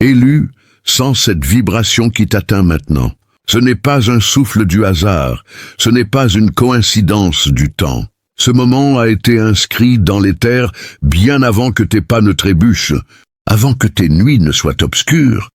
Élu, sens cette vibration qui t'atteint maintenant. Ce n'est pas un souffle du hasard, ce n'est pas une coïncidence du temps. Ce moment a été inscrit dans l'éther bien avant que tes pas ne trébuchent, avant que tes nuits ne soient obscures,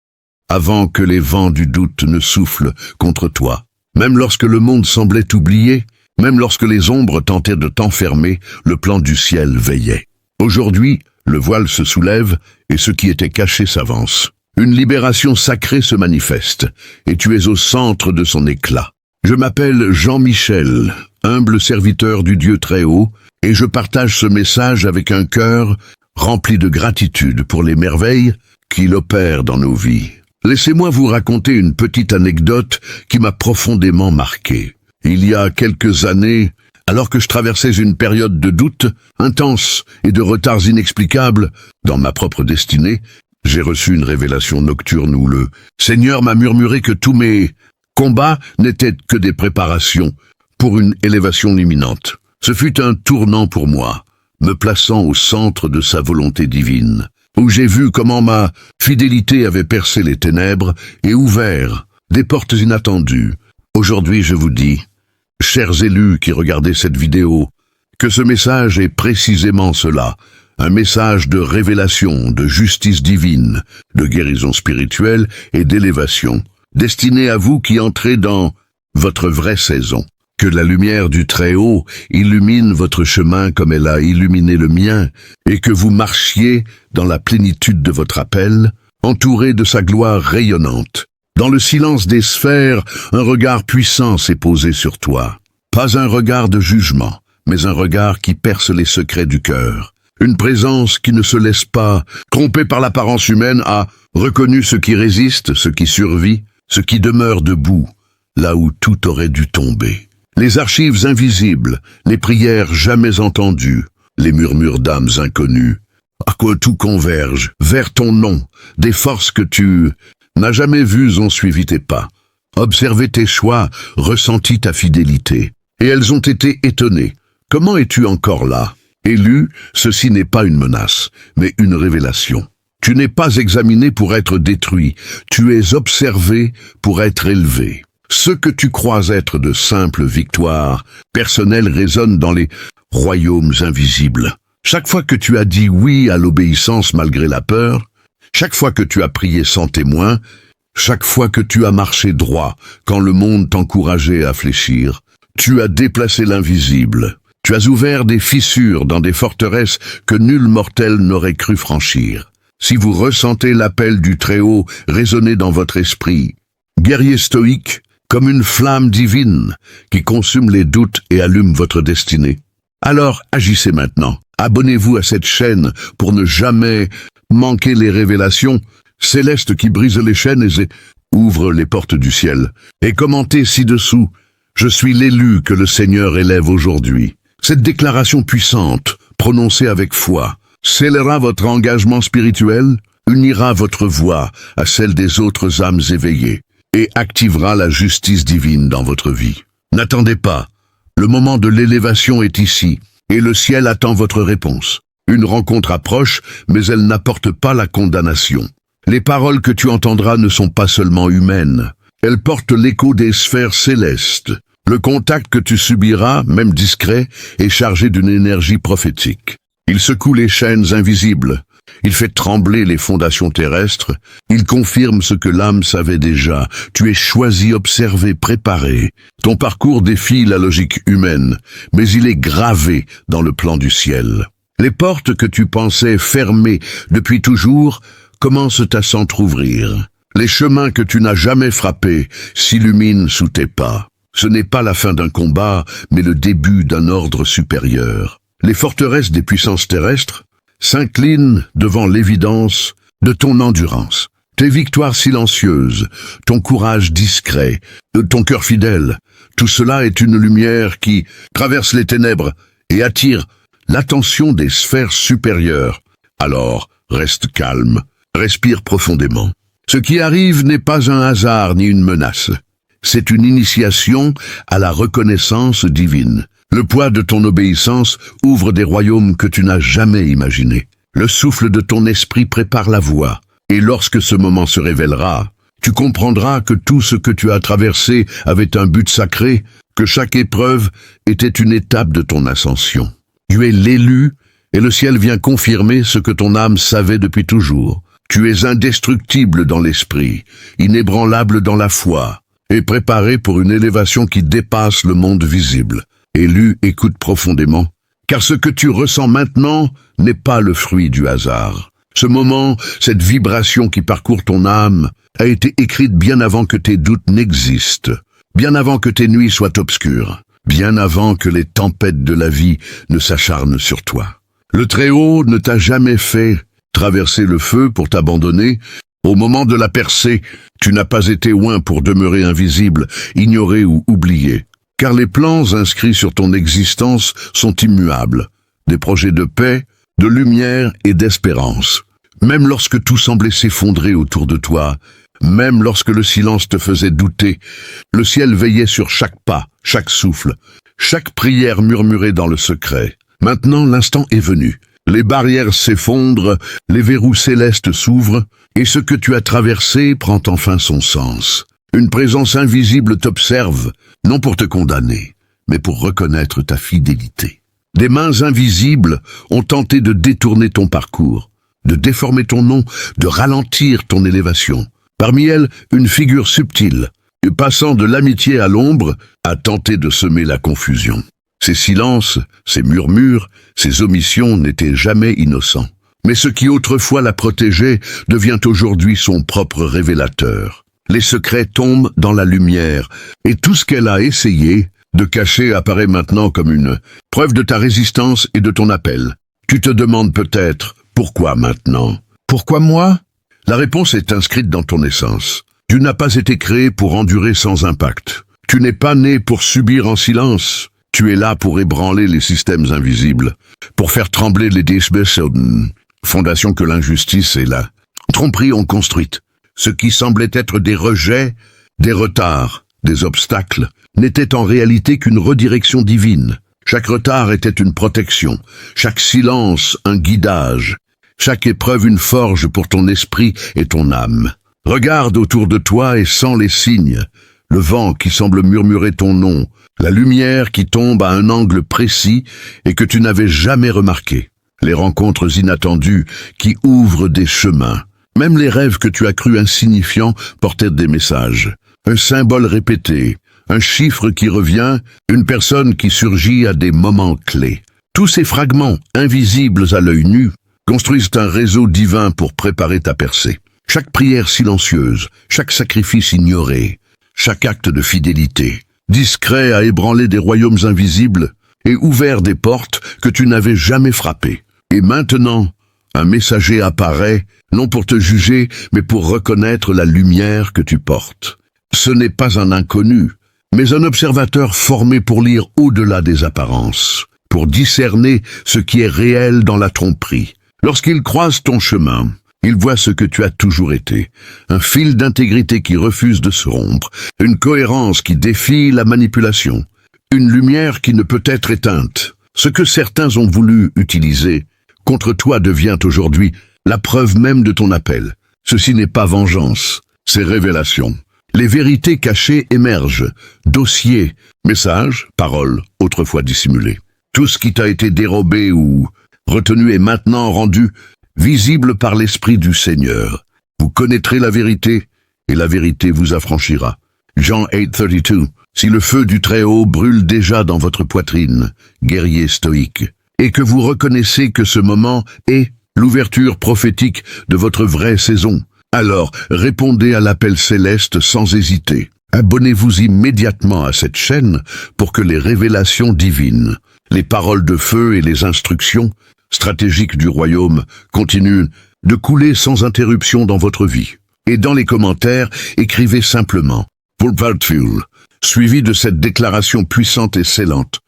avant que les vents du doute ne soufflent contre toi. Même lorsque le monde semblait t'oublier, même lorsque les ombres tentaient de t'enfermer, le plan du ciel veillait. Aujourd'hui, le voile se soulève et ce qui était caché s'avance. Une libération sacrée se manifeste, et tu es au centre de son éclat. Je m'appelle Jean-Michel, humble serviteur du Dieu Très-Haut, et je partage ce message avec un cœur rempli de gratitude pour les merveilles qu'il opère dans nos vies. Laissez-moi vous raconter une petite anecdote qui m'a profondément marqué. Il y a quelques années, alors que je traversais une période de doute intense et de retards inexplicables dans ma propre destinée, j'ai reçu une révélation nocturne où le Seigneur m'a murmuré que tous mes combats n'étaient que des préparations pour une élévation imminente. Ce fut un tournant pour moi, me plaçant au centre de sa volonté divine, où j'ai vu comment ma fidélité avait percé les ténèbres et ouvert des portes inattendues. Aujourd'hui, je vous dis, chers élus qui regardez cette vidéo, que ce message est précisément cela, un message de révélation, de justice divine, de guérison spirituelle et d'élévation, destiné à vous qui entrez dans votre vraie saison. Que la lumière du Très-Haut illumine votre chemin comme elle a illuminé le mien, et que vous marchiez dans la plénitude de votre appel, entouré de sa gloire rayonnante. Dans le silence des sphères, un regard puissant s'est posé sur toi. Pas un regard de jugement, mais un regard qui perce les secrets du cœur. Une présence qui ne se laisse pas, trompée par l'apparence humaine, a reconnu ce qui résiste, ce qui survit, ce qui demeure debout, là où tout aurait dû tomber. Les archives invisibles, les prières jamais entendues, les murmures d'âmes inconnues, à quoi tout converge, vers ton nom, des forces que tu n'as jamais vues ont suivi tes pas, observé tes choix, ressenti ta fidélité, et elles ont été étonnées. Comment es-tu encore là? Élu, ceci n'est pas une menace, mais une révélation. Tu n'es pas examiné pour être détruit, tu es observé pour être élevé. Ce que tu crois être de simples victoires personnelles résonne dans les royaumes invisibles. Chaque fois que tu as dit oui à l'obéissance malgré la peur, chaque fois que tu as prié sans témoin, chaque fois que tu as marché droit quand le monde t'encourageait à fléchir, tu as déplacé l'invisible. Tu as ouvert des fissures dans des forteresses que nul mortel n'aurait cru franchir. Si vous ressentez l'appel du Très-Haut résonner dans votre esprit, guerrier stoïque, comme une flamme divine qui consume les doutes et allume votre destinée, alors agissez maintenant. Abonnez-vous à cette chaîne pour ne jamais manquer les révélations célestes qui brisent les chaînes et ouvrent les portes du ciel. Et commentez ci-dessous, je suis l'élu que le Seigneur élève aujourd'hui. Cette déclaration puissante, prononcée avec foi, scellera votre engagement spirituel, unira votre voix à celle des autres âmes éveillées et activera la justice divine dans votre vie. N'attendez pas, le moment de l'élévation est ici, et le ciel attend votre réponse. Une rencontre approche, mais elle n'apporte pas la condamnation. Les paroles que tu entendras ne sont pas seulement humaines, elles portent l'écho des sphères célestes. Le contact que tu subiras, même discret, est chargé d'une énergie prophétique. Il secoue les chaînes invisibles, il fait trembler les fondations terrestres, il confirme ce que l'âme savait déjà. Tu es choisi, observé, préparé. Ton parcours défie la logique humaine, mais il est gravé dans le plan du ciel. Les portes que tu pensais fermées depuis toujours commencent à s'entr'ouvrir. Les chemins que tu n'as jamais frappés s'illuminent sous tes pas. Ce n'est pas la fin d'un combat, mais le début d'un ordre supérieur. Les forteresses des puissances terrestres s'inclinent devant l'évidence de ton endurance. Tes victoires silencieuses, ton courage discret, ton cœur fidèle, tout cela est une lumière qui traverse les ténèbres et attire l'attention des sphères supérieures. Alors, reste calme, respire profondément. Ce qui arrive n'est pas un hasard ni une menace. C'est une initiation à la reconnaissance divine. Le poids de ton obéissance ouvre des royaumes que tu n'as jamais imaginés. Le souffle de ton esprit prépare la voie. Et lorsque ce moment se révélera, tu comprendras que tout ce que tu as traversé avait un but sacré, que chaque épreuve était une étape de ton ascension. Tu es l'élu, et le ciel vient confirmer ce que ton âme savait depuis toujours. Tu es indestructible dans l'esprit, inébranlable dans la foi, et préparé pour une élévation qui dépasse le monde visible. Élu, écoute profondément, car ce que tu ressens maintenant n'est pas le fruit du hasard. Ce moment, cette vibration qui parcourt ton âme, a été écrite bien avant que tes doutes n'existent, bien avant que tes nuits soient obscures, bien avant que les tempêtes de la vie ne s'acharnent sur toi. Le Très-Haut ne t'a jamais fait traverser le feu pour t'abandonner. Au moment de la percée, tu n'as pas été oint pour demeurer invisible, ignoré ou oublié. Car les plans inscrits sur ton existence sont immuables. Des projets de paix, de lumière et d'espérance. Même lorsque tout semblait s'effondrer autour de toi, même lorsque le silence te faisait douter, le ciel veillait sur chaque pas, chaque souffle, chaque prière murmurée dans le secret. Maintenant, l'instant est venu. Les barrières s'effondrent, les verrous célestes s'ouvrent, et ce que tu as traversé prend enfin son sens. Une présence invisible t'observe, non pour te condamner, mais pour reconnaître ta fidélité. Des mains invisibles ont tenté de détourner ton parcours, de déformer ton nom, de ralentir ton élévation. Parmi elles, une figure subtile, passant de l'amitié à l'ombre, a tenté de semer la confusion. Ces silences, ces murmures, ces omissions n'étaient jamais innocents. Mais ce qui autrefois la protégeait devient aujourd'hui son propre révélateur. Les secrets tombent dans la lumière, et tout ce qu'elle a essayé de cacher apparaît maintenant comme une preuve de ta résistance et de ton appel. Tu te demandes peut-être, pourquoi maintenant? Pourquoi moi? La réponse est inscrite dans ton essence. Tu n'as pas été créé pour endurer sans impact. Tu n'es pas né pour subir en silence. Tu es là pour ébranler les systèmes invisibles, pour faire trembler les fondations que l'injustice et la tromperie ont construites. Ce qui semblait être des rejets, des retards, des obstacles, n'était en réalité qu'une redirection divine. Chaque retard était une protection, chaque silence un guidage, chaque épreuve une forge pour ton esprit et ton âme. Regarde autour de toi et sens les signes, le vent qui semble murmurer ton nom, la lumière qui tombe à un angle précis et que tu n'avais jamais remarqué, les rencontres inattendues qui ouvrent des chemins. Même les rêves que tu as crus insignifiants portaient des messages. Un symbole répété, un chiffre qui revient, une personne qui surgit à des moments clés. Tous ces fragments, invisibles à l'œil nu, construisent un réseau divin pour préparer ta percée. Chaque prière silencieuse, chaque sacrifice ignoré, chaque acte de fidélité, discret a ébranlé des royaumes invisibles et ouvert des portes que tu n'avais jamais frappées. Et maintenant, un messager apparaît, non pour te juger, mais pour reconnaître la lumière que tu portes. Ce n'est pas un inconnu, mais un observateur formé pour lire au-delà des apparences, pour discerner ce qui est réel dans la tromperie. Lorsqu'il croise ton chemin, il voit ce que tu as toujours été, un fil d'intégrité qui refuse de se rompre, une cohérence qui défie la manipulation, une lumière qui ne peut être éteinte. Ce que certains ont voulu utiliser contre toi devient aujourd'hui la preuve même de ton appel. Ceci n'est pas vengeance, c'est révélation. Les vérités cachées émergent, dossiers, messages, paroles, autrefois dissimulées. Tout ce qui t'a été dérobé ou retenu est maintenant rendu visible par l'Esprit du Seigneur. Vous connaîtrez la vérité, et la vérité vous affranchira. Jean 8:32. Si le feu du Très-Haut brûle déjà dans votre poitrine, guerrier stoïque, et que vous reconnaissez que ce moment est l'ouverture prophétique de votre vraie saison, alors répondez à l'appel céleste sans hésiter. Abonnez-vous immédiatement à cette chaîne pour que les révélations divines, les paroles de feu et les instructions stratégiques du royaume continuent de couler sans interruption dans votre vie. Et dans les commentaires, écrivez simplement « Pulpatfuel », suivi de cette déclaration puissante et scellante.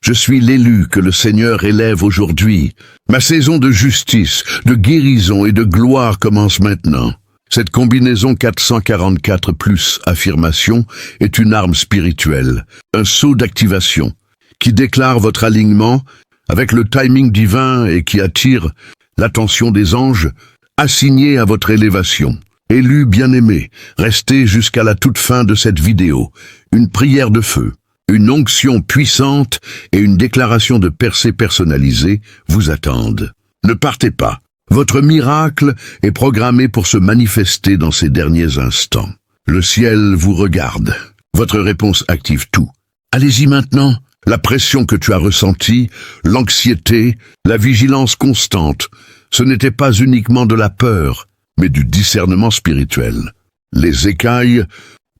Je suis l'élu que le Seigneur élève aujourd'hui. Ma saison de justice, de guérison et de gloire commence maintenant. Cette combinaison 444 plus affirmation est une arme spirituelle, un sceau d'activation, qui déclare votre alignement avec le timing divin et qui attire l'attention des anges assigné à votre élévation. Élu bien-aimé, restez jusqu'à la toute fin de cette vidéo. Une prière de feu, une onction puissante et une déclaration de percée personnalisée vous attendent. Ne partez pas. Votre miracle est programmé pour se manifester dans ces derniers instants. Le ciel vous regarde. Votre réponse active tout. Allez-y maintenant. La pression que tu as ressentie, l'anxiété, la vigilance constante, ce n'était pas uniquement de la peur, mais du discernement spirituel. Les écailles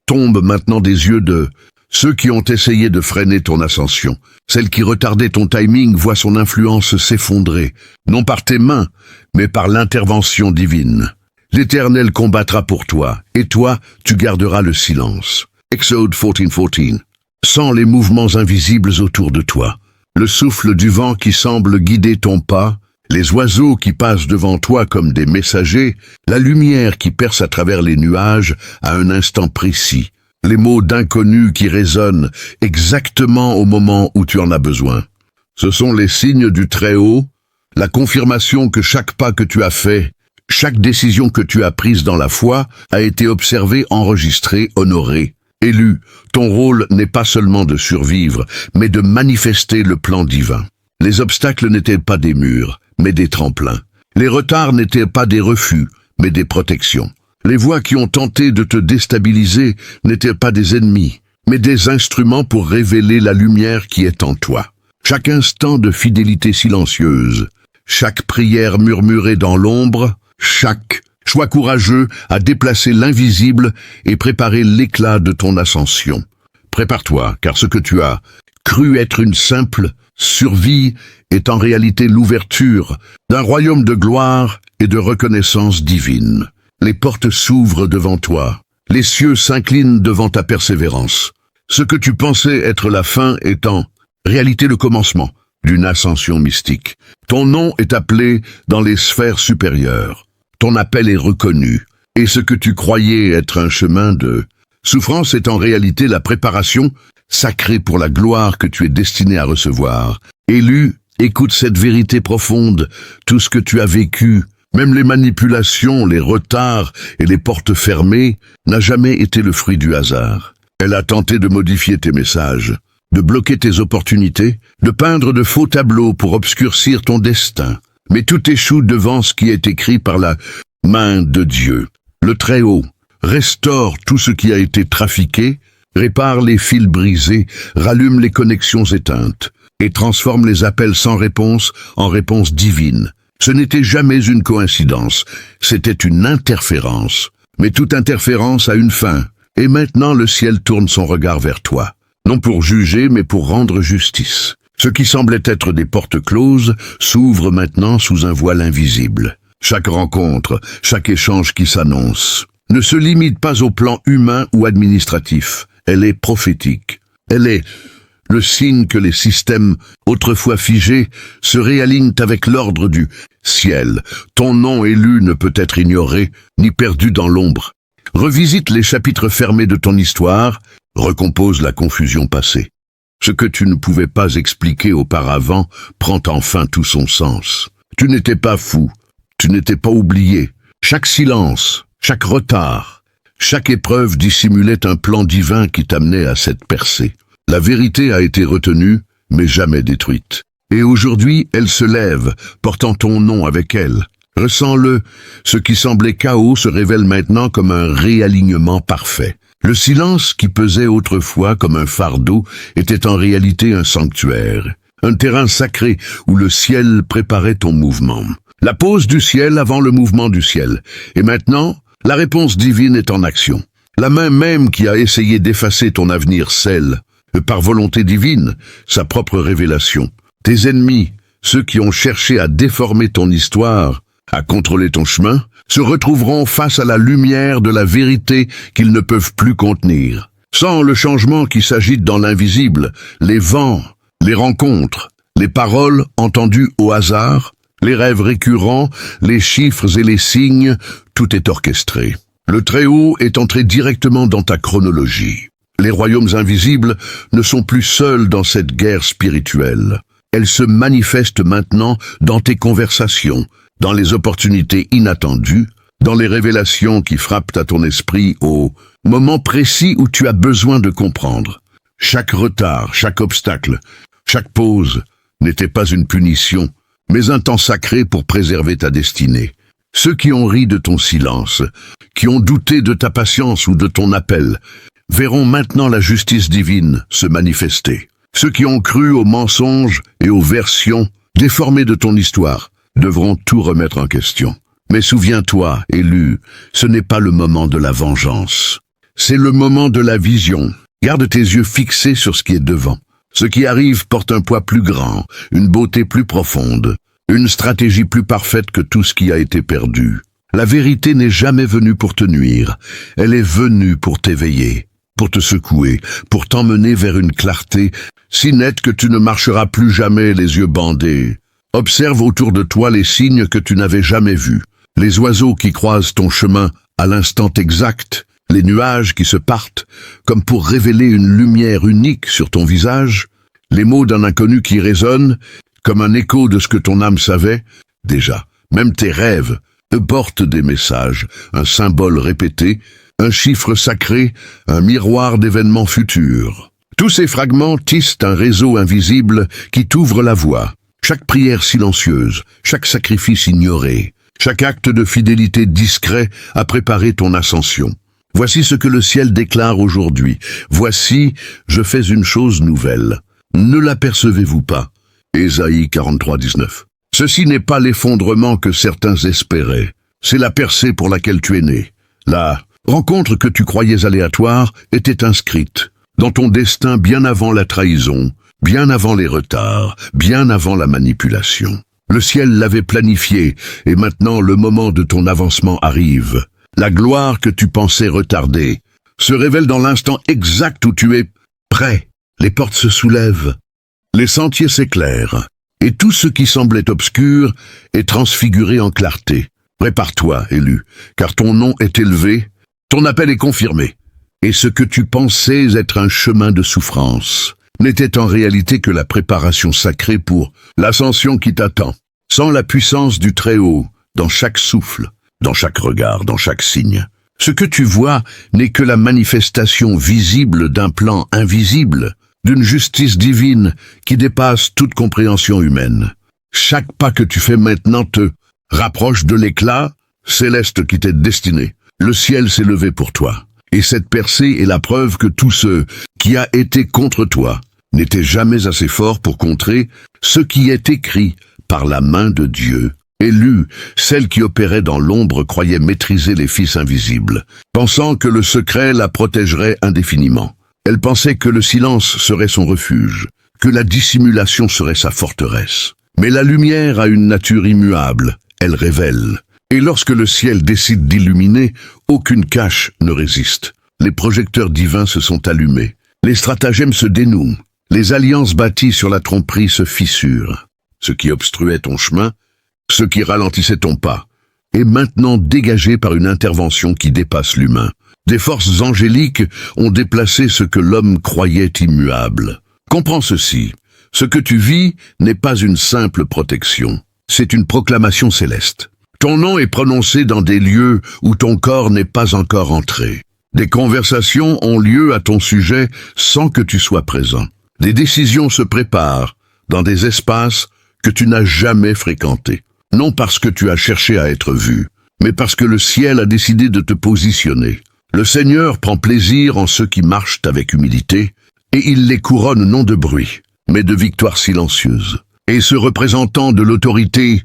tombent maintenant des yeux de ceux qui ont essayé de freiner ton ascension. Celle qui retardait ton timing voit son influence s'effondrer, non par tes mains, mais par l'intervention divine. L'Éternel combattra pour toi, et toi, tu garderas le silence. Exode 14:14. Sens les mouvements invisibles autour de toi, le souffle du vent qui semble guider ton pas, les oiseaux qui passent devant toi comme des messagers, la lumière qui perce à travers les nuages à un instant précis, les mots d'inconnu qui résonnent exactement au moment où tu en as besoin. Ce sont les signes du Très-Haut, la confirmation que chaque pas que tu as fait, chaque décision que tu as prise dans la foi a été observée, enregistrée, honorée. Élu, ton rôle n'est pas seulement de survivre, mais de manifester le plan divin. Les obstacles n'étaient pas des murs, mais des tremplins. Les retards n'étaient pas des refus, mais des protections. Les voix qui ont tenté de te déstabiliser n'étaient pas des ennemis, mais des instruments pour révéler la lumière qui est en toi. Chaque instant de fidélité silencieuse, chaque prière murmurée dans l'ombre, chaque choix courageux à déplacer l'invisible et préparer l'éclat de ton ascension. Prépare-toi, car ce que tu as cru être une simple survie est en réalité l'ouverture d'un royaume de gloire et de reconnaissance divine. Les portes s'ouvrent devant toi, les cieux s'inclinent devant ta persévérance. Ce que tu pensais être la fin est en réalité le commencement d'une ascension mystique. Ton nom est appelé dans les sphères supérieures. Ton appel est reconnu, et ce que tu croyais être un chemin de souffrance est en réalité la préparation sacrée pour la gloire que tu es destiné à recevoir. Élu, écoute cette vérité profonde, tout ce que tu as vécu, même les manipulations, les retards et les portes fermées, n'a jamais été le fruit du hasard. Elle a tenté de modifier tes messages, de bloquer tes opportunités, de peindre de faux tableaux pour obscurcir ton destin. Mais tout échoue devant ce qui est écrit par la main de Dieu. Le Très-Haut restaure tout ce qui a été trafiqué, répare les fils brisés, rallume les connexions éteintes et transforme les appels sans réponse en réponses divines. Ce n'était jamais une coïncidence, c'était une interférence. Mais toute interférence a une fin, et maintenant le ciel tourne son regard vers toi, non pour juger mais pour rendre justice. Ce qui semblait être des portes closes s'ouvre maintenant sous un voile invisible. Chaque rencontre, chaque échange qui s'annonce, ne se limite pas au plan humain ou administratif. Elle est prophétique. Elle est le signe que les systèmes, autrefois figés, se réalignent avec l'ordre du ciel. Ton nom élu ne peut être ignoré, ni perdu dans l'ombre. Revisite les chapitres fermés de ton histoire, recompose la confusion passée. Ce que tu ne pouvais pas expliquer auparavant prend enfin tout son sens. Tu n'étais pas fou, tu n'étais pas oublié. Chaque silence, chaque retard, chaque épreuve dissimulait un plan divin qui t'amenait à cette percée. La vérité a été retenue, mais jamais détruite. Et aujourd'hui, elle se lève, portant ton nom avec elle. Ressens-le, ce qui semblait chaos se révèle maintenant comme un réalignement parfait. Le silence qui pesait autrefois comme un fardeau était en réalité un sanctuaire, un terrain sacré où le ciel préparait ton mouvement. La pause du ciel avant le mouvement du ciel. Et maintenant, la réponse divine est en action. La main même qui a essayé d'effacer ton avenir scelle, par volonté divine, sa propre révélation. Tes ennemis, ceux qui ont cherché à déformer ton histoire, à contrôler ton chemin, se retrouveront face à la lumière de la vérité qu'ils ne peuvent plus contenir. Sans le changement qui s'agite dans l'invisible, les vents, les rencontres, les paroles entendues au hasard, les rêves récurrents, les chiffres et les signes, tout est orchestré. Le Très-Haut est entré directement dans ta chronologie. Les royaumes invisibles ne sont plus seuls dans cette guerre spirituelle. Elles se manifestent maintenant dans tes conversations, dans les opportunités inattendues, dans les révélations qui frappent à ton esprit au moment précis où tu as besoin de comprendre. Chaque retard, chaque obstacle, chaque pause n'était pas une punition, mais un temps sacré pour préserver ta destinée. Ceux qui ont ri de ton silence, qui ont douté de ta patience ou de ton appel, verront maintenant la justice divine se manifester. Ceux qui ont cru aux mensonges et aux versions déformées de ton histoire devront tout remettre en question. Mais souviens-toi, élu, ce n'est pas le moment de la vengeance. C'est le moment de la vision. Garde tes yeux fixés sur ce qui est devant. Ce qui arrive porte un poids plus grand, une beauté plus profonde, une stratégie plus parfaite que tout ce qui a été perdu. La vérité n'est jamais venue pour te nuire, elle est venue pour t'éveiller, pour te secouer, pour t'emmener vers une clarté si nette que tu ne marcheras plus jamais les yeux bandés. Observe autour de toi les signes que tu n'avais jamais vus, les oiseaux qui croisent ton chemin à l'instant exact, les nuages qui se partent, comme pour révéler une lumière unique sur ton visage, les mots d'un inconnu qui résonnent, comme un écho de ce que ton âme savait, déjà. Même tes rêves portent des messages, un symbole répété, un chiffre sacré, un miroir d'événements futurs. Tous ces fragments tissent un réseau invisible qui t'ouvre la voie. Chaque prière silencieuse, chaque sacrifice ignoré, chaque acte de fidélité discret a préparé ton ascension. Voici ce que le ciel déclare aujourd'hui. Voici, je fais une chose nouvelle. Ne l'apercevez-vous pas? Ésaïe 43, 19. Ceci n'est pas l'effondrement que certains espéraient. C'est la percée pour laquelle tu es né. La rencontre que tu croyais aléatoire était inscrite dans ton destin bien avant la trahison, bien avant les retards, bien avant la manipulation. Le ciel l'avait planifié, et maintenant le moment de ton avancement arrive. La gloire que tu pensais retarder se révèle dans l'instant exact où tu es prêt. Les portes se soulèvent, les sentiers s'éclairent, et tout ce qui semblait obscur est transfiguré en clarté. Prépare-toi, élu, car ton nom est élevé, ton appel est confirmé, et ce que tu pensais être un chemin de souffrance n'était en réalité que la préparation sacrée pour l'ascension qui t'attend. Sans la puissance du Très-Haut, dans chaque souffle, dans chaque regard, dans chaque signe. Ce que tu vois n'est que la manifestation visible d'un plan invisible, d'une justice divine qui dépasse toute compréhension humaine. Chaque pas que tu fais maintenant te rapproche de l'éclat céleste qui t'est destiné. Le ciel s'est levé pour toi. Et cette percée est la preuve que tout ce qui a été contre toi n'était jamais assez fort pour contrer ce qui est écrit par la main de Dieu. Élue, celle qui opérait dans l'ombre croyait maîtriser les fils invisibles, pensant que le secret la protégerait indéfiniment. Elle pensait que le silence serait son refuge, que la dissimulation serait sa forteresse. Mais la lumière a une nature immuable, elle révèle. Et lorsque le ciel décide d'illuminer, aucune cache ne résiste. Les projecteurs divins se sont allumés, les stratagèmes se dénouent, les alliances bâties sur la tromperie se fissurent. Ce qui obstruait ton chemin, ce qui ralentissait ton pas, est maintenant dégagé par une intervention qui dépasse l'humain. Des forces angéliques ont déplacé ce que l'homme croyait immuable. Comprends ceci, ce que tu vis n'est pas une simple protection, c'est une proclamation céleste. Ton nom est prononcé dans des lieux où ton corps n'est pas encore entré. Des conversations ont lieu à ton sujet sans que tu sois présent. Des décisions se préparent dans des espaces que tu n'as jamais fréquentés. Non parce que tu as cherché à être vu, mais parce que le ciel a décidé de te positionner. Le Seigneur prend plaisir en ceux qui marchent avec humilité, et il les couronne non de bruit, mais de victoires silencieuses. Et ce représentant de l'autorité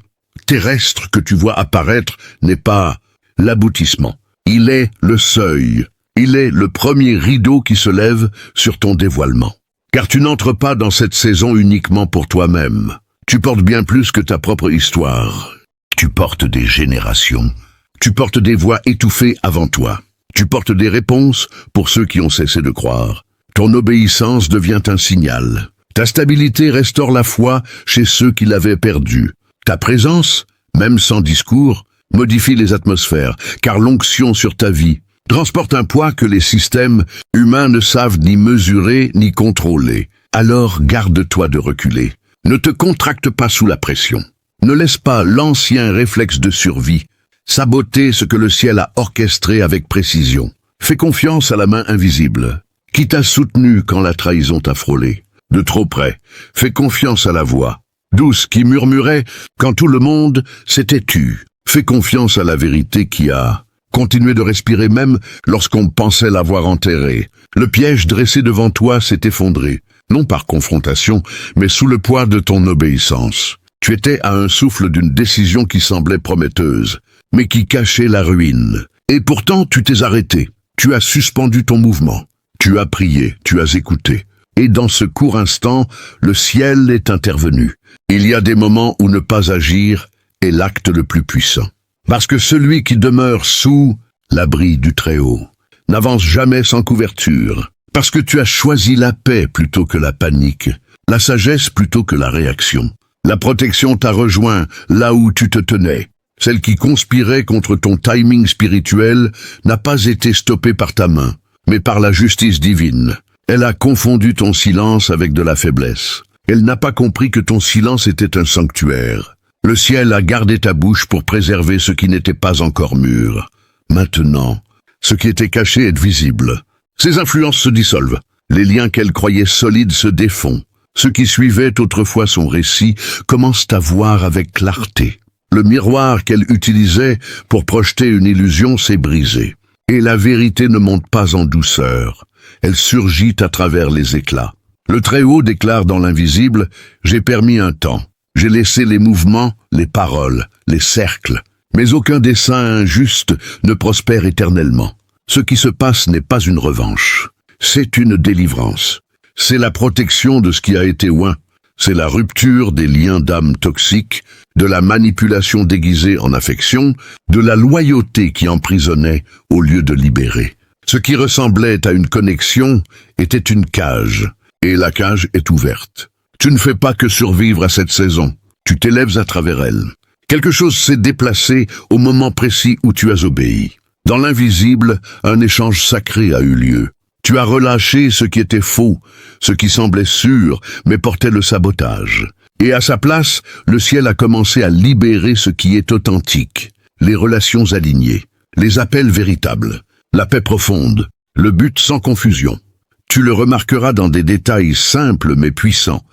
terrestre que tu vois apparaître n'est pas l'aboutissement. Il est le seuil. Il est le premier rideau qui se lève sur ton dévoilement. Car tu n'entres pas dans cette saison uniquement pour toi-même. Tu portes bien plus que ta propre histoire. Tu portes des générations. Tu portes des voix étouffées avant toi. Tu portes des réponses pour ceux qui ont cessé de croire. Ton obéissance devient un signal. Ta stabilité restaure la foi chez ceux qui l'avaient perdue. Ta présence, même sans discours, modifie les atmosphères, car l'onction sur ta vie transporte un poids que les systèmes humains ne savent ni mesurer ni contrôler. Alors garde-toi de reculer. Ne te contracte pas sous la pression. Ne laisse pas l'ancien réflexe de survie saboter ce que le ciel a orchestré avec précision. Fais confiance à la main invisible, qui t'a soutenu quand la trahison t'a frôlé. De trop près, fais confiance à la voix douce qui murmurait quand tout le monde s'était tu. Fais confiance à la vérité qui a continué de respirer même lorsqu'on pensait l'avoir enterrée. Le piège dressé devant toi s'est effondré, non par confrontation, mais sous le poids de ton obéissance. Tu étais à un souffle d'une décision qui semblait prometteuse, mais qui cachait la ruine. Et pourtant, tu t'es arrêté. Tu as suspendu ton mouvement. Tu as prié, tu as écouté. Et dans ce court instant, le ciel est intervenu. Il y a des moments où ne pas agir est l'acte le plus puissant. Parce que celui qui demeure sous l'abri du Très-Haut n'avance jamais sans couverture. Parce que tu as choisi la paix plutôt que la panique, la sagesse plutôt que la réaction. La protection t'a rejoint là où tu te tenais. Celle qui conspirait contre ton timing spirituel n'a pas été stoppée par ta main, mais par la justice divine. Elle a confondu ton silence avec de la faiblesse. Elle n'a pas compris que ton silence était un sanctuaire. Le ciel a gardé ta bouche pour préserver ce qui n'était pas encore mûr. Maintenant, ce qui était caché est visible. Ses influences se dissolvent. Les liens qu'elle croyait solides se défont. Ceux qui suivaient autrefois son récit commencent à voir avec clarté. Le miroir qu'elle utilisait pour projeter une illusion s'est brisé. Et la vérité ne monte pas en douceur. Elle surgit à travers les éclats. Le Très-Haut déclare dans l'invisible « J'ai permis un temps. J'ai laissé les mouvements, les paroles, les cercles. Mais aucun dessein injuste ne prospère éternellement. Ce qui se passe n'est pas une revanche. C'est une délivrance. C'est la protection de ce qui a été oint. C'est la rupture des liens d'âme toxiques, de la manipulation déguisée en affection, de la loyauté qui emprisonnait au lieu de libérer. Ce qui ressemblait à une connexion était une cage, et la cage est ouverte. Tu ne fais pas que survivre à cette saison, tu t'élèves à travers elle. Quelque chose s'est déplacé au moment précis où tu as obéi. Dans l'invisible, un échange sacré a eu lieu. Tu as relâché ce qui était faux, ce qui semblait sûr, mais portait le sabotage. Et à sa place, le ciel a commencé à libérer ce qui est authentique, les relations alignées, les appels véritables, la paix profonde, le but sans confusion. Tu le remarqueras dans des détails simples mais puissants,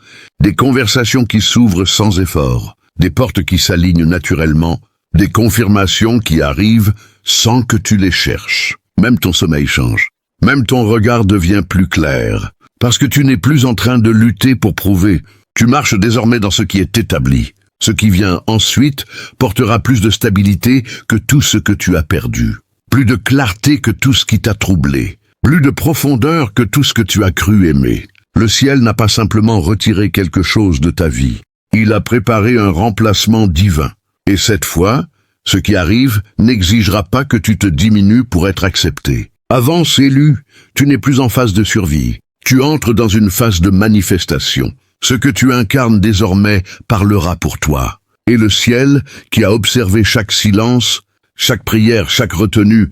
des conversations qui s'ouvrent sans effort, des portes qui s'alignent naturellement, des confirmations qui arrivent sans que tu les cherches. Même ton sommeil change. Même ton regard devient plus clair, parce que tu n'es plus en train de lutter pour prouver. Tu marches désormais dans ce qui est établi. Ce qui vient ensuite portera plus de stabilité que tout ce que tu as perdu. Plus de clarté que tout ce qui t'a troublé. Plus de profondeur que tout ce que tu as cru aimer. Le ciel n'a pas simplement retiré quelque chose de ta vie. Il a préparé un remplacement divin. Et cette fois, ce qui arrive n'exigera pas que tu te diminues pour être accepté. Avance élu, tu n'es plus en phase de survie. Tu entres dans une phase de manifestation. Ce que tu incarnes désormais parlera pour toi. Et le ciel, qui a observé chaque silence, chaque prière, chaque retenue,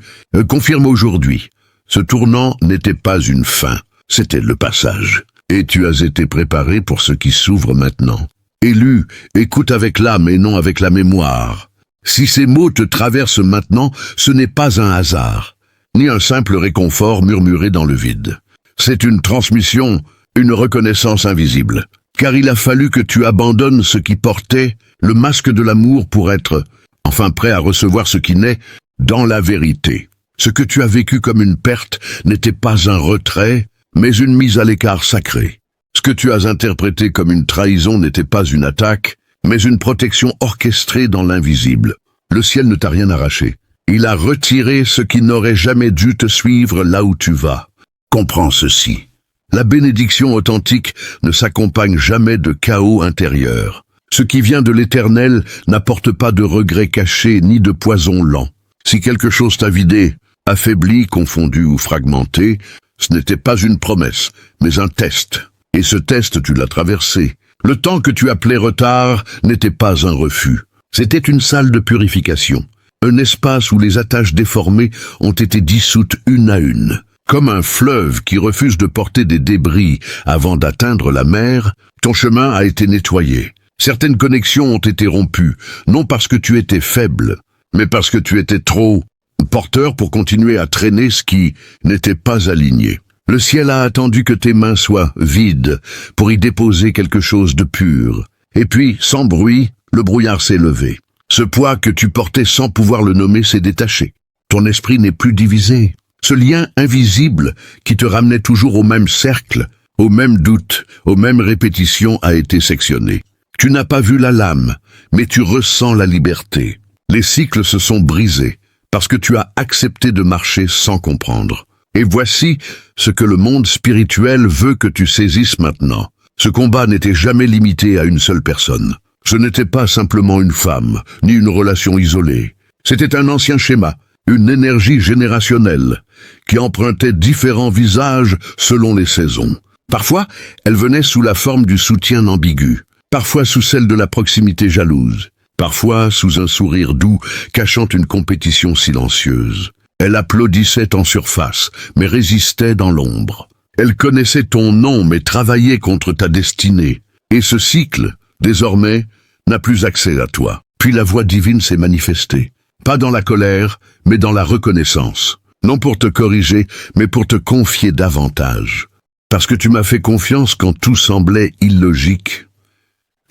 confirme aujourd'hui. Ce tournant n'était pas une fin, c'était le passage. Et tu as été préparé pour ce qui s'ouvre maintenant. Élu, écoute avec l'âme et non avec la mémoire. Si ces mots te traversent maintenant, ce n'est pas un hasard, ni un simple réconfort murmuré dans le vide. C'est une transmission, une reconnaissance invisible. Car il a fallu que tu abandonnes ce qui portait le masque de l'amour pour être, enfin prêt à recevoir ce qui naît dans la vérité. Ce que tu as vécu comme une perte n'était pas un retrait, mais une mise à l'écart sacrée. Ce que tu as interprété comme une trahison n'était pas une attaque, mais une protection orchestrée dans l'invisible. Le ciel ne t'a rien arraché. Il a retiré ce qui n'aurait jamais dû te suivre là où tu vas. Comprends ceci. La bénédiction authentique ne s'accompagne jamais de chaos intérieur. Ce qui vient de l'Éternel n'apporte pas de regrets cachés ni de poison lent. Si quelque chose t'a vidé, affaibli, confondu ou fragmenté, ce n'était pas une promesse, mais un test. Et ce test, tu l'as traversé. Le temps que tu appelais retard n'était pas un refus. C'était une salle de purification. Un espace où les attaches déformées ont été dissoutes une à une. Comme un fleuve qui refuse de porter des débris avant d'atteindre la mer, ton chemin a été nettoyé. Certaines connexions ont été rompues, non parce que tu étais faible, mais parce que tu étais trop porteur pour continuer à traîner ce qui n'était pas aligné. Le ciel a attendu que tes mains soient vides pour y déposer quelque chose de pur. Et puis, sans bruit, le brouillard s'est levé. Ce poids que tu portais sans pouvoir le nommer s'est détaché. Ton esprit n'est plus divisé. Ce lien invisible qui te ramenait toujours au même cercle, aux mêmes doutes, aux mêmes répétitions a été sectionné. Tu n'as pas vu la lame, mais tu ressens la liberté. Les cycles se sont brisés parce que tu as accepté de marcher sans comprendre. Et voici ce que le monde spirituel veut que tu saisisses maintenant. Ce combat n'était jamais limité à une seule personne. Ce n'était pas simplement une femme, ni une relation isolée. C'était un ancien schéma, une énergie générationnelle, qui empruntait différents visages selon les saisons. Parfois, elle venait sous la forme du soutien ambigu, parfois sous celle de la proximité jalouse, parfois sous un sourire doux cachant une compétition silencieuse. Elle applaudissait en surface, mais résistait dans l'ombre. Elle connaissait ton nom, mais travaillait contre ta destinée. Et ce cycle, désormais, n'a plus accès à toi. Puis la voix divine s'est manifestée. Pas dans la colère, mais dans la reconnaissance. Non pour te corriger, mais pour te confier davantage. Parce que tu m'as fait confiance quand tout semblait illogique.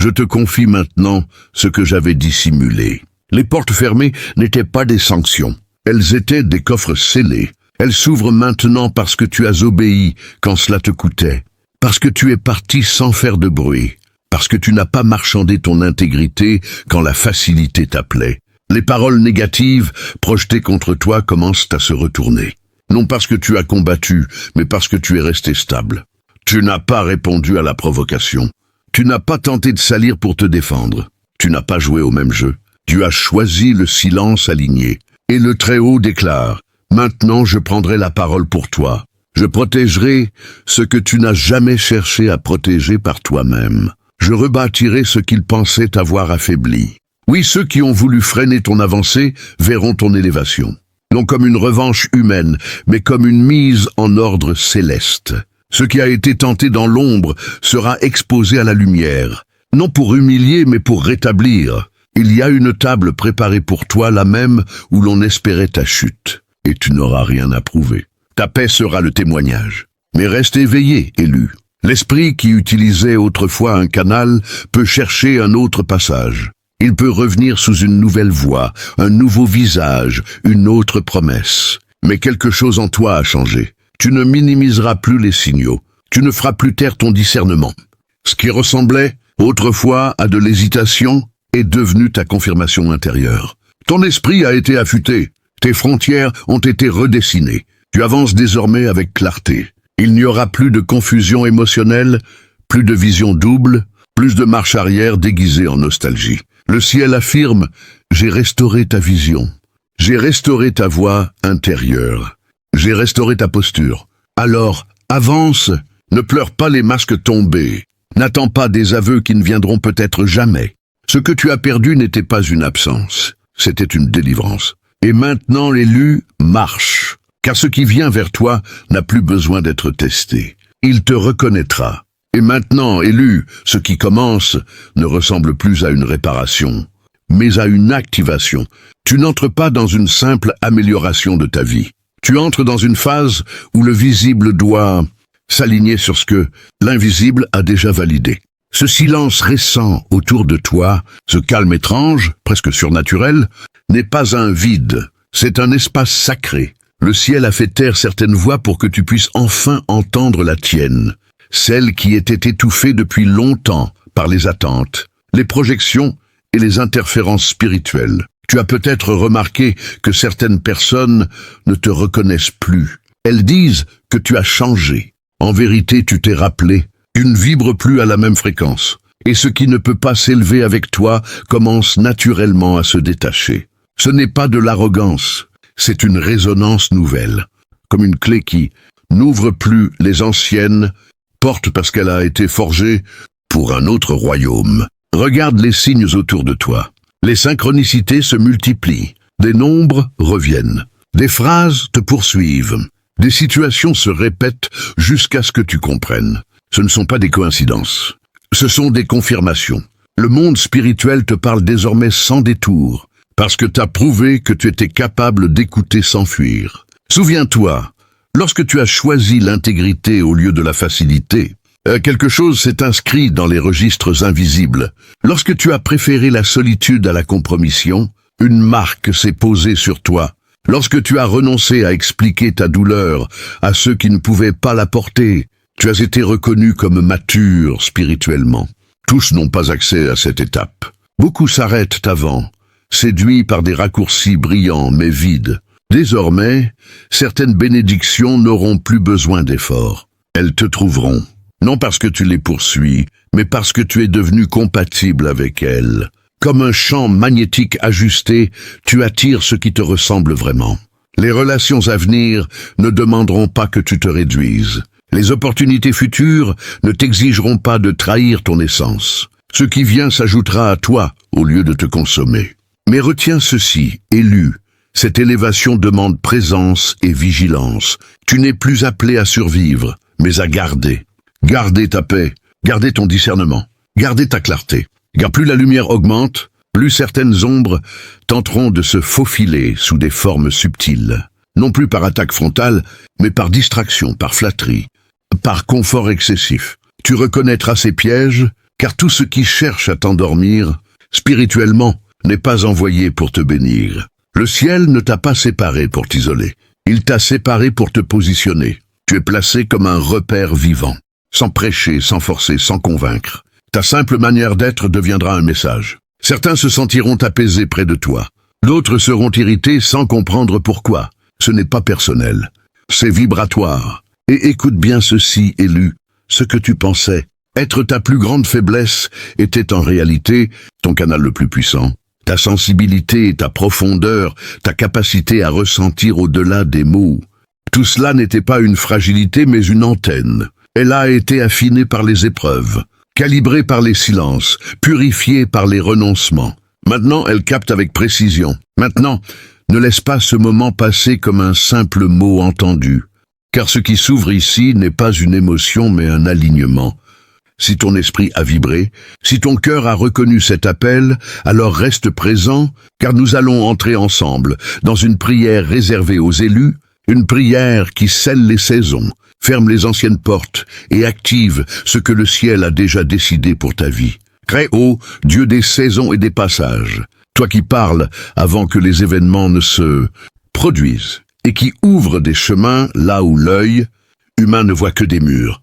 Je te confie maintenant ce que j'avais dissimulé. Les portes fermées n'étaient pas des sanctions. Elles étaient des coffres scellés. Elles s'ouvrent maintenant parce que tu as obéi quand cela te coûtait. Parce que tu es parti sans faire de bruit. Parce que tu n'as pas marchandé ton intégrité quand la facilité t'appelait. Les paroles négatives projetées contre toi commencent à se retourner. Non parce que tu as combattu, mais parce que tu es resté stable. Tu n'as pas répondu à la provocation. Tu n'as pas tenté de salir pour te défendre. Tu n'as pas joué au même jeu. Tu as choisi le silence aligné. Et le Très-Haut déclare, « Maintenant je prendrai la parole pour toi. Je protégerai ce que tu n'as jamais cherché à protéger par toi-même. Je rebâtirai ce qu'ils pensaient avoir affaibli. Oui, ceux qui ont voulu freiner ton avancée verront ton élévation. Non comme une revanche humaine, mais comme une mise en ordre céleste. Ce qui a été tenté dans l'ombre sera exposé à la lumière. Non pour humilier, mais pour rétablir. Il y a une table préparée pour toi, la même où l'on espérait ta chute. Et tu n'auras rien à prouver. Ta paix sera le témoignage. Mais reste éveillé, élu. L'esprit qui utilisait autrefois un canal peut chercher un autre passage. Il peut revenir sous une nouvelle voix, un nouveau visage, une autre promesse. Mais quelque chose en toi a changé. Tu ne minimiseras plus les signaux. Tu ne feras plus taire ton discernement. Ce qui ressemblait autrefois à de l'hésitation est devenu ta confirmation intérieure. Ton esprit a été affûté. Tes frontières ont été redessinées. Tu avances désormais avec clarté. Il n'y aura plus de confusion émotionnelle, plus de vision double, plus de marche arrière déguisée en nostalgie. Le ciel affirme « J'ai restauré ta vision. J'ai restauré ta voix intérieure. J'ai restauré ta posture. Alors, avance, ne pleure pas les masques tombés. N'attends pas des aveux qui ne viendront peut-être jamais. Ce que tu as perdu n'était pas une absence, c'était une délivrance. Et maintenant l'élu marche, car ce qui vient vers toi n'a plus besoin d'être testé. Il te reconnaîtra. Et maintenant, élu, ce qui commence ne ressemble plus à une réparation, mais à une activation. Tu n'entres pas dans une simple amélioration de ta vie. Tu entres dans une phase où le visible doit s'aligner sur ce que l'invisible a déjà validé. Ce silence récent autour de toi, ce calme étrange, presque surnaturel, n'est pas un vide, c'est un espace sacré. Le ciel a fait taire certaines voix pour que tu puisses enfin entendre la tienne, celle qui était étouffée depuis longtemps par les attentes, les projections et les interférences spirituelles. Tu as peut-être remarqué que certaines personnes ne te reconnaissent plus. Elles disent que tu as changé. En vérité, tu t'es rappelé. Tu ne vibres plus à la même fréquence. Et ce qui ne peut pas s'élever avec toi commence naturellement à se détacher. Ce n'est pas de l'arrogance, c'est une résonance nouvelle. Comme une clé qui n'ouvre plus les anciennes portes parce qu'elle a été forgée pour un autre royaume. Regarde les signes autour de toi. Les synchronicités se multiplient. Des nombres reviennent. Des phrases te poursuivent. Des situations se répètent jusqu'à ce que tu comprennes. Ce ne sont pas des coïncidences. Ce sont des confirmations. Le monde spirituel te parle désormais sans détour, parce que t'as prouvé que tu étais capable d'écouter sans fuir. Souviens-toi, lorsque tu as choisi l'intégrité au lieu de la facilité, quelque chose s'est inscrit dans les registres invisibles. Lorsque tu as préféré la solitude à la compromission, une marque s'est posée sur toi. Lorsque tu as renoncé à expliquer ta douleur à ceux qui ne pouvaient pas la porter, tu as été reconnu comme mature spirituellement. Tous n'ont pas accès à cette étape. Beaucoup s'arrêtent avant, séduits par des raccourcis brillants mais vides. Désormais, certaines bénédictions n'auront plus besoin d'efforts. Elles te trouveront, non parce que tu les poursuis, mais parce que tu es devenu compatible avec elles. Comme un champ magnétique ajusté, tu attires ce qui te ressemble vraiment. Les relations à venir ne demanderont pas que tu te réduises. Les opportunités futures ne t'exigeront pas de trahir ton essence. Ce qui vient s'ajoutera à toi au lieu de te consommer. Mais retiens ceci, élu. Cette élévation demande présence et vigilance. Tu n'es plus appelé à survivre, mais à garder. Garder ta paix, garder ton discernement, garder ta clarté. Car plus la lumière augmente, plus certaines ombres tenteront de se faufiler sous des formes subtiles. Non plus par attaque frontale, mais par distraction, par flatterie, par confort excessif. Tu reconnaîtras ces pièges, car tout ce qui cherche à t'endormir, spirituellement, n'est pas envoyé pour te bénir. Le ciel ne t'a pas séparé pour t'isoler. Il t'a séparé pour te positionner. Tu es placé comme un repère vivant, sans prêcher, sans forcer, sans convaincre. Ta simple manière d'être deviendra un message. Certains se sentiront apaisés près de toi. D'autres seront irrités sans comprendre pourquoi. Ce n'est pas personnel. C'est vibratoire. Et écoute bien ceci, élu. Ce que tu pensais être ta plus grande faiblesse était en réalité ton canal le plus puissant. Ta sensibilité, ta profondeur, ta capacité à ressentir au-delà des mots. Tout cela n'était pas une fragilité mais une antenne. Elle a été affinée par les épreuves, calibrée par les silences, purifiée par les renoncements. Maintenant, elle capte avec précision. Maintenant, ne laisse pas ce moment passer comme un simple mot entendu. Car ce qui s'ouvre ici n'est pas une émotion mais un alignement. Si ton esprit a vibré, si ton cœur a reconnu cet appel, alors reste présent, car nous allons entrer ensemble dans une prière réservée aux élus, une prière qui scelle les saisons, ferme les anciennes portes et active ce que le ciel a déjà décidé pour ta vie. Très haut, Dieu des saisons et des passages, toi qui parles avant que les événements ne se produisent, et qui ouvre des chemins là où l'œil humain ne voit que des murs.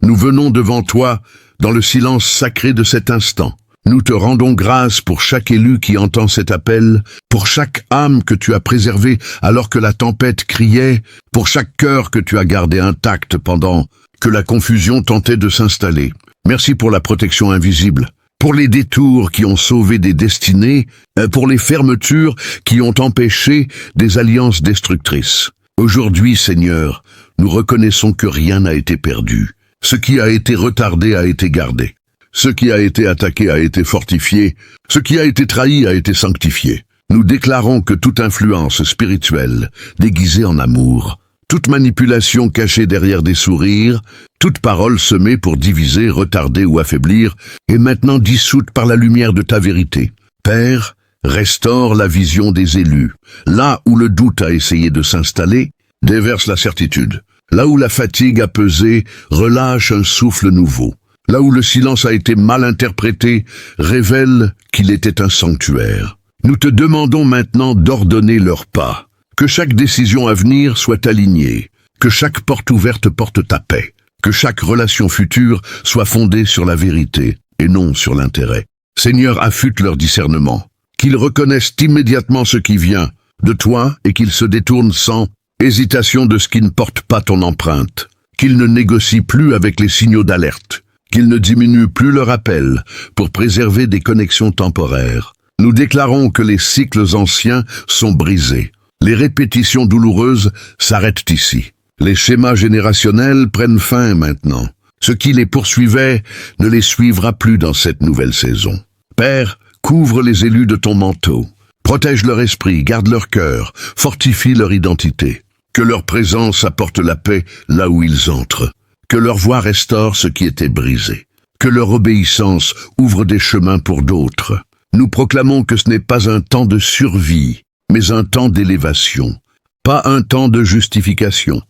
Nous venons devant toi dans le silence sacré de cet instant. Nous te rendons grâce pour chaque élu qui entend cet appel, pour chaque âme que tu as préservée alors que la tempête criait, pour chaque cœur que tu as gardé intact pendant que la confusion tentait de s'installer. Merci pour la protection invisible, pour les détours qui ont sauvé des destinées, pour les fermetures qui ont empêché des alliances destructrices. Aujourd'hui, Seigneur, nous reconnaissons que rien n'a été perdu. Ce qui a été retardé a été gardé. Ce qui a été attaqué a été fortifié. Ce qui a été trahi a été sanctifié. Nous déclarons que toute influence spirituelle, déguisée en amour, toute manipulation cachée derrière des sourires, toute parole semée pour diviser, retarder ou affaiblir, est maintenant dissoute par la lumière de ta vérité. Père, restaure la vision des élus. Là où le doute a essayé de s'installer, déverse la certitude. Là où la fatigue a pesé, relâche un souffle nouveau. Là où le silence a été mal interprété, révèle qu'il était un sanctuaire. Nous te demandons maintenant d'ordonner leurs pas. Que chaque décision à venir soit alignée. Que chaque porte ouverte porte ta paix. Que chaque relation future soit fondée sur la vérité et non sur l'intérêt. Seigneur, affûte leur discernement. Qu'ils reconnaissent immédiatement ce qui vient de toi et qu'ils se détournent sans hésitation de ce qui ne porte pas ton empreinte, qu'ils ne négocient plus avec les signaux d'alerte, qu'ils ne diminuent plus leur appel pour préserver des connexions temporaires. Nous déclarons que les cycles anciens sont brisés. Les répétitions douloureuses s'arrêtent ici. Les schémas générationnels prennent fin maintenant. Ce qui les poursuivait ne les suivra plus dans cette nouvelle saison. Père, couvre les élus de ton manteau. Protège leur esprit, garde leur cœur, fortifie leur identité. Que leur présence apporte la paix là où ils entrent. Que leur voix restaure ce qui était brisé. que leur obéissance ouvre des chemins pour d'autres. Nous proclamons que ce n'est pas un temps de survie, mais un temps d'élévation. Pas un temps de justification,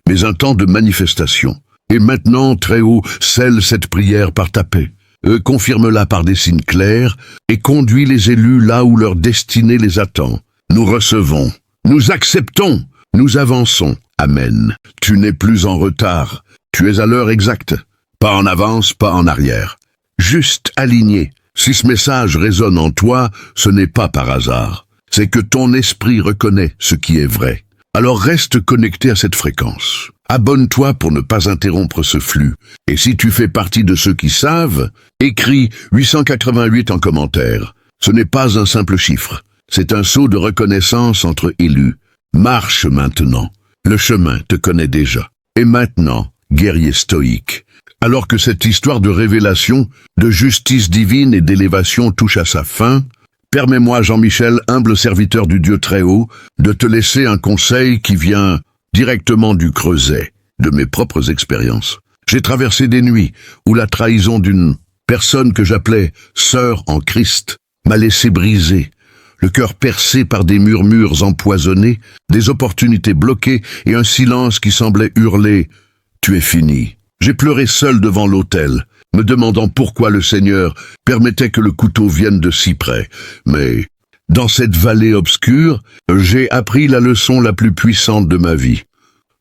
mais un temps de manifestation. Et maintenant, Très-Haut, scelle cette prière par ta paix. Confirme-la par des signes clairs et conduis les élus là où leur destinée les attend. Nous recevons, nous acceptons, nous avançons. Amen. Tu n'es plus en retard, tu es à l'heure exacte. Pas en avance, pas en arrière. Juste aligné. Si ce message résonne en toi, ce n'est pas par hasard. C'est que ton esprit reconnaît ce qui est vrai. Alors reste connecté à cette fréquence. Abonne-toi pour ne pas interrompre ce flux. Et si tu fais partie de ceux qui savent, écris 888 en commentaire. Ce n'est pas un simple chiffre. C'est un saut de reconnaissance entre élus. Marche maintenant. Le chemin te connaît déjà. Et maintenant, guerrier stoïque. Alors que cette histoire de révélation, de justice divine et d'élévation touche à sa fin, permets-moi, Jean-Michel, humble serviteur du Dieu Très-Haut, de te laisser un conseil qui vient directement du creuset de mes propres expériences. J'ai traversé des nuits où la trahison d'une personne que j'appelais sœur en Christ m'a laissé briser, le cœur percé par des murmures empoisonnés, des opportunités bloquées et un silence qui semblait hurler « Tu es fini ». J'ai pleuré seul devant l'autel, me demandant pourquoi le Seigneur permettait que le couteau vienne de si près. Mais, dans cette vallée obscure, j'ai appris la leçon la plus puissante de ma vie.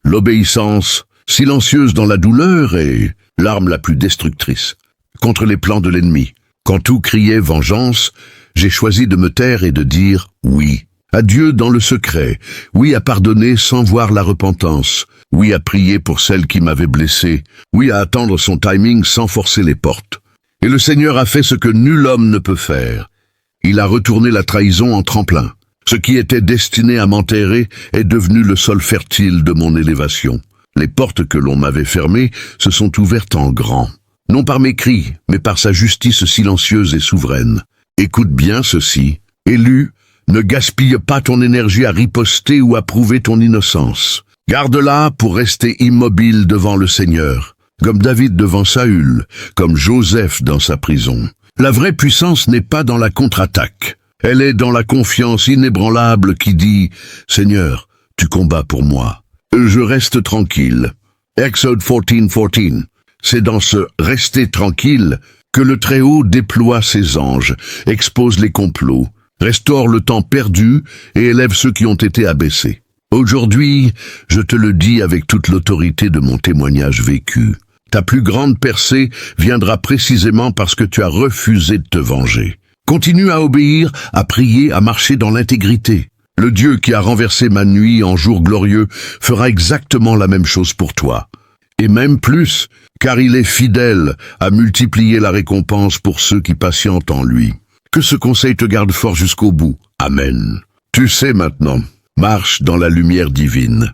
L'obéissance, silencieuse dans la douleur, est l'arme la plus destructrice, contre les plans de l'ennemi. Quand tout criait vengeance, j'ai choisi de me taire et de dire oui. À Dieu dans le secret, oui à pardonner sans voir la repentance, oui à prier pour celle qui m'avait blessé, oui à attendre son timing sans forcer les portes. Et le Seigneur a fait ce que nul homme ne peut faire. Il a retourné la trahison en tremplin. Ce qui était destiné à m'enterrer est devenu le sol fertile de mon élévation. Les portes que l'on m'avait fermées se sont ouvertes en grand. Non par mes cris, mais par sa justice silencieuse et souveraine. Écoute bien ceci. Élu, ne gaspille pas ton énergie à riposter ou à prouver ton innocence. Garde-la pour rester immobile devant le Seigneur, comme David devant Saül, comme Joseph dans sa prison. La vraie puissance n'est pas dans la contre-attaque. Elle est dans la confiance inébranlable qui dit « Seigneur, tu combats pour moi. Je reste tranquille. » Exode 14:14. C'est dans ce « rester tranquille » que le Très-Haut déploie ses anges, expose les complots, restaure le temps perdu et élève ceux qui ont été abaissés. Aujourd'hui, je te le dis avec toute l'autorité de mon témoignage vécu. Ta plus grande percée viendra précisément parce que tu as refusé de te venger. Continue à obéir, à prier, à marcher dans l'intégrité. Le Dieu qui a renversé ma nuit en jour glorieux fera exactement la même chose pour toi. Et même plus, car il est fidèle à multiplier la récompense pour ceux qui patientent en lui. Que ce conseil te garde fort jusqu'au bout. Amen. Tu sais maintenant, marche dans la lumière divine.